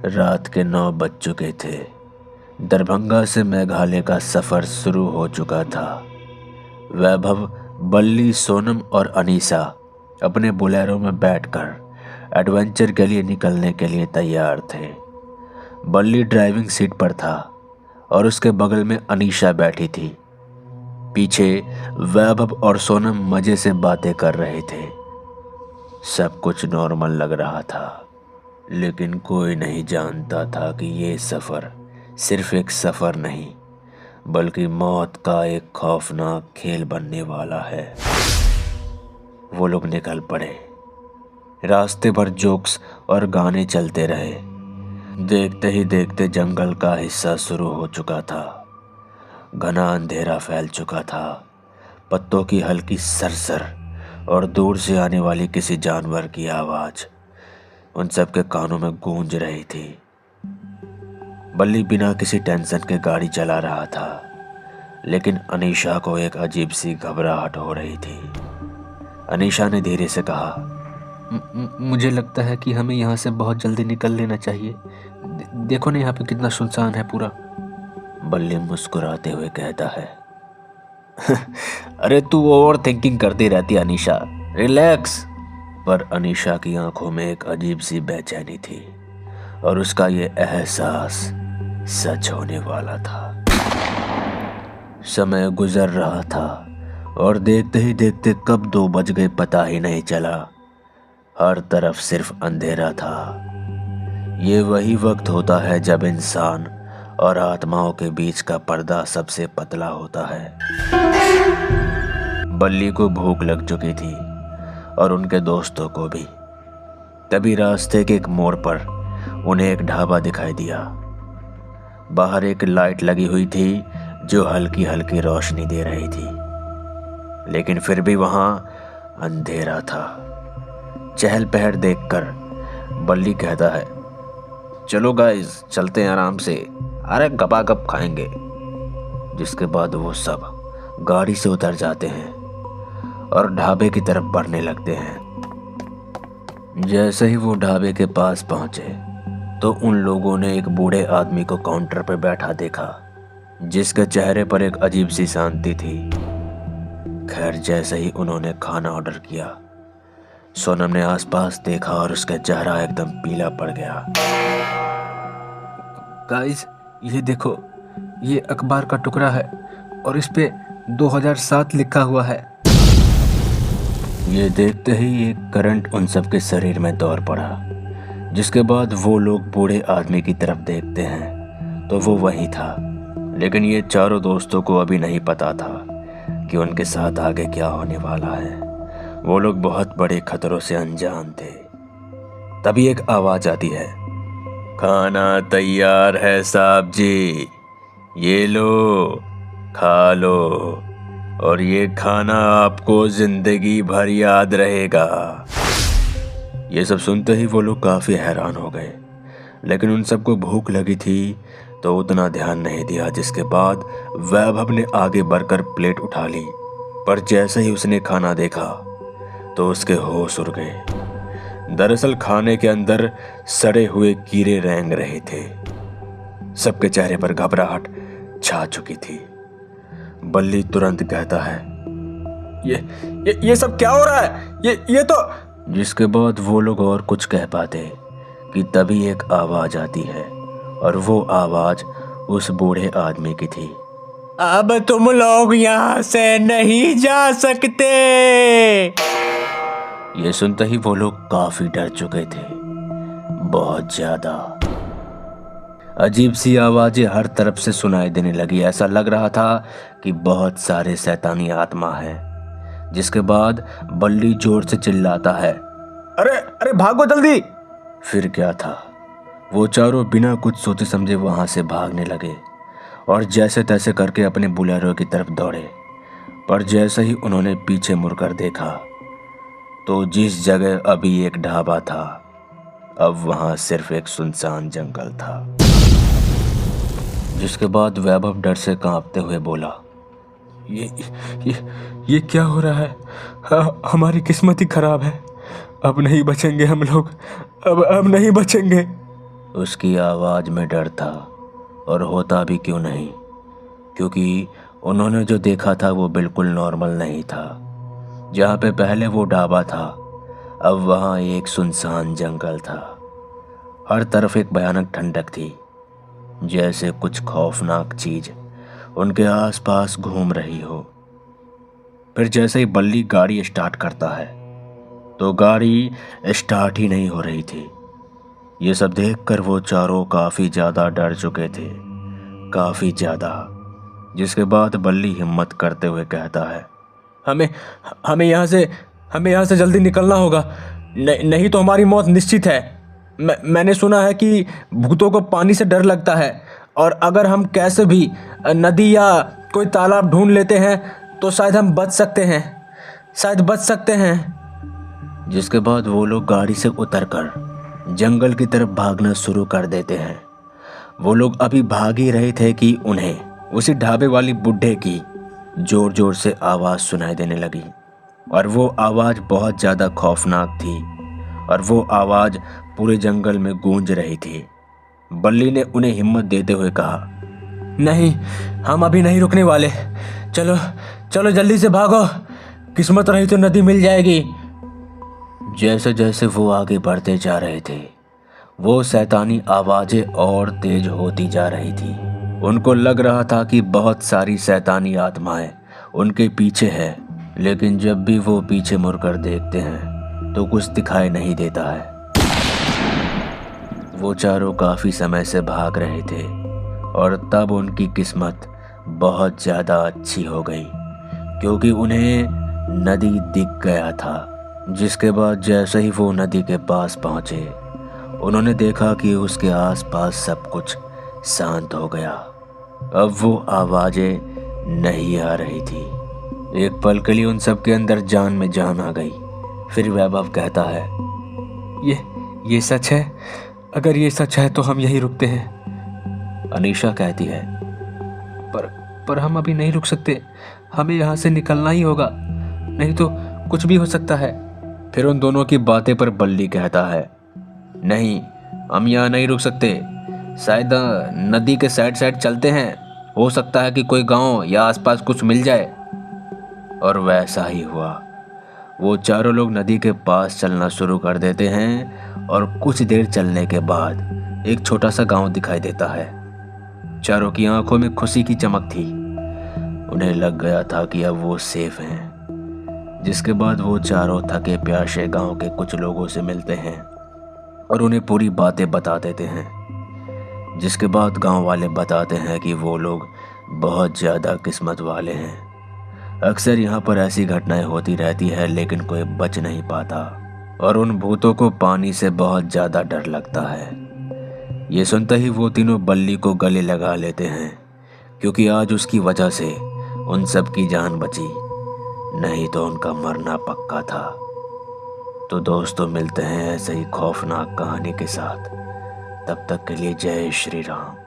रात के 9 बज चुके थे। दरभंगा से मेघालय का सफ़र शुरू हो चुका था। वैभव, बल्ली, सोनम और अनीसा अपने बोलेरो में बैठकर एडवेंचर के लिए निकलने के लिए तैयार थे। बल्ली ड्राइविंग सीट पर था और उसके बगल में अनीसा बैठी थी। पीछे वैभव और सोनम मज़े से बातें कर रहे थे। सब कुछ नॉर्मल लग रहा था, लेकिन कोई नहीं जानता था कि ये सफ़र सिर्फ एक सफ़र नहीं, बल्कि मौत का एक खौफनाक खेल बनने वाला है। वो लोग निकल पड़े। रास्ते भर जोक्स और गाने चलते रहे। देखते ही देखते जंगल का हिस्सा शुरू हो चुका था। घना अंधेरा फैल चुका था। पत्तों की हल्की सरसर और दूर से आने वाली किसी जानवर की आवाज़ उन सब के कानों में गूंज रही थी। बल्ली बिना किसी टेंशन के गाड़ी चला रहा था, लेकिन अनीशा को एक अजीब सी घबराहट हो रही थी। अनीशा ने धीरे से कहा, मुझे लगता है कि हमें यहाँ से बहुत जल्दी निकल लेना चाहिए। देखो ना यहाँ पे कितना सुनसान है पूरा। बल्ली मुस्कुराते हुए कहता है। अरे तू ओवर थिंकिंग करती रहती अनीशा, रिलैक्स। पर अनीशा की आंखों में एक अजीब सी बेचैनी थी और उसका ये एहसास सच होने वाला था। समय गुजर रहा था और देखते ही देखते कब 2 बज गए पता ही नहीं चला। हर तरफ सिर्फ अंधेरा था। ये वही वक्त होता है जब इंसान और आत्माओं के बीच का पर्दा सबसे पतला होता है। बल्ली को भूख लग चुकी थी और उनके दोस्तों को भी। तभी रास्ते के एक मोड़ पर उन्हें एक ढाबा दिखाई दिया। बाहर एक लाइट लगी हुई थी जो हल्की हल्की रोशनी दे रही थी, लेकिन फिर भी वहां अंधेरा था। चहल पहल देखकर बल्ली कहता है, चलो गाइस चलते हैं आराम से, अरे गपागप खाएंगे। जिसके बाद वो सब गाड़ी से उतर जाते हैं और ढाबे की तरफ बढ़ने लगते हैं। जैसे ही वो ढाबे के पास पहुंचे तो उन लोगों ने एक बूढ़े आदमी को काउंटर पर बैठा देखा, जिसके चेहरे पर एक अजीब सी शांति थी। खैर, जैसे ही उन्होंने खाना ऑर्डर किया, सोनम ने आसपास देखा और उसका चेहरा एकदम पीला पड़ गया। गाइस, ये देखो, ये अखबार का टुकड़ा है और इस पे 2007 लिखा हुआ है। ये देखते ही एक करंट उन सब के शरीर में दौड़ पड़ा। जिसके बाद वो लोग बूढ़े आदमी की तरफ देखते हैं तो वो वही था, लेकिन ये चारों दोस्तों को अभी नहीं पता था कि उनके साथ आगे क्या होने वाला है। वो लोग बहुत बड़े खतरों से अनजान थे। तभी एक आवाज आती है, खाना तैयार है साहब जी, ये लो, खा लो, और ये खाना आपको जिंदगी भर याद रहेगा। ये सब सुनते ही वो लोग काफी हैरान हो गए, लेकिन उन सबको भूख लगी थी तो उतना ध्यान नहीं दिया। जिसके बाद वैभव ने आगे बढ़कर प्लेट उठा ली, पर जैसे ही उसने खाना देखा तो उसके होश उड़ गए। दरअसल खाने के अंदर सड़े हुए कीड़े रेंग रहे थे। सबके चेहरे पर घबराहट छा चुकी थी। बल्ली तुरंत कहता है, ये सब क्या हो रहा है? ये तो। जिसके बाद वो लोग और कुछ कह पाते कि तभी एक आवाज आती है और वो आवाज उस बूढ़े आदमी की थी, अब तुम लोग यहाँ से नहीं जा सकते। ये सुनते ही वो लोग काफी डर चुके थे, बहुत ज्यादा। अजीब सी आवाजें हर तरफ से सुनाई देने लगी। ऐसा लग रहा था कि बहुत सारे शैतानी आत्मा हैं। जिसके बाद बल्ली जोर से चिल्लाता है, अरे अरे भागो जल्दी। फिर क्या था, वो चारों बिना कुछ सोचे समझे वहां से भागने लगे और जैसे तैसे करके अपने बुलेरो की तरफ दौड़े। पर जैसे ही उन्होंने पीछे मुड़कर देखा तो जिस जगह अभी एक ढाबा था, अब वहां सिर्फ एक सुनसान जंगल था। जिसके बाद वैभव डर से कांपते हुए बोला, ये क्या हो रहा है? हमारी किस्मत ही खराब है। अब नहीं बचेंगे हम लोग, अब नहीं बचेंगे। उसकी आवाज़ में डर था, और होता भी क्यों नहीं, क्योंकि उन्होंने जो देखा था वो बिल्कुल नॉर्मल नहीं था। जहाँ पे पहले वो ढाबा था, अब वहाँ एक सुनसान जंगल था। हर तरफ एक भयानक ठंडक थी, जैसे कुछ खौफनाक चीज़ उनके आसपास घूम रही हो। फिर जैसे ही बल्ली गाड़ी स्टार्ट करता है तो गाड़ी स्टार्ट ही नहीं हो रही थी। ये सब देखकर वो चारों काफ़ी ज़्यादा डर चुके थे, काफ़ी ज़्यादा। जिसके बाद बल्ली हिम्मत करते हुए कहता है, हमें हमें यहाँ से जल्दी निकलना होगा, नहीं तो हमारी मौत निश्चित है। मैंने सुना है कि भूतों को पानी से डर लगता है, और अगर हम कैसे भी नदी या कोई तालाब ढूंढ लेते हैं तो शायद हम बच सकते हैं। जिसके बाद वो लोग गाड़ी से उतरकर जंगल की तरफ भागना शुरू कर देते हैं। वो लोग अभी भाग ही रहे थे कि उन्हें उसी ढाबे वाली बुड्ढे की जोर जोर से आवाज़ सुनाई देने लगी, और वो आवाज़ बहुत ज़्यादा खौफनाक थी, और वो आवाज़ पूरे जंगल में गूंज रही थी। बल्ली ने उन्हें हिम्मत देते हुए कहा, नहीं, हम अभी नहीं रुकने वाले। चलो चलो जल्दी से भागो, किस्मत रही तो नदी मिल जाएगी। जैसे जैसे वो आगे बढ़ते जा रहे थे, वो शैतानी आवाज़ें और तेज होती जा रही थी। उनको लग रहा था कि बहुत सारी शैतानी आत्माएं उनके पीछे है, लेकिन जब भी वो पीछे मुड़कर देखते हैं तो कुछ दिखाई नहीं देता है। वो चारों काफ़ी समय से भाग रहे थे, और तब उनकी किस्मत बहुत ज़्यादा अच्छी हो गई, क्योंकि उन्हें नदी दिख गया था। जिसके बाद जैसे ही वो नदी के पास पहुँचे, उन्होंने देखा कि उसके आसपास सब कुछ शांत हो गया। अब वो आवाज़ें नहीं आ रही थी। एक पल के लिए उन सब के अंदर जान में जान आ गई। फिर वैभव कहता है, ये सच है? अगर ये सच है तो हम यहीं रुकते हैं। अनीशा कहती है, पर हम अभी नहीं रुक सकते, हमें यहाँ से निकलना ही होगा, नहीं तो कुछ भी हो सकता है। फिर उन दोनों की बातें पर बल्ली कहता है, नहीं, हम यहाँ नहीं रुक सकते, शायद नदी के साइड साइड चलते हैं, हो सकता है कि कोई गांव या आसपास कुछ मिल जाए। और वैसा ही हुआ। वो चारों लोग नदी के पास चलना शुरू कर देते हैं, और कुछ देर चलने के बाद एक छोटा सा गांव दिखाई देता है। चारों की आंखों में खुशी की चमक थी। उन्हें लग गया था कि अब वो सेफ हैं। जिसके बाद वो चारों थके प्यासे गांव के कुछ लोगों से मिलते हैं और उन्हें पूरी बातें बता देते हैं। जिसके बाद गांव वाले बताते हैं कि वो लोग बहुत ज़्यादा किस्मत वाले हैं। अक्सर यहाँ पर ऐसी घटनाएं होती रहती है, लेकिन कोई बच नहीं पाता, और उन भूतों को पानी से बहुत ज़्यादा डर लगता है। ये सुनते ही वो तीनों बल्ली को गले लगा लेते हैं, क्योंकि आज उसकी वजह से उन सब की जान बची, नहीं तो उनका मरना पक्का था। तो दोस्तों, मिलते हैं ऐसे ही खौफनाक कहानी के साथ। तब तक के लिए जय श्री राम।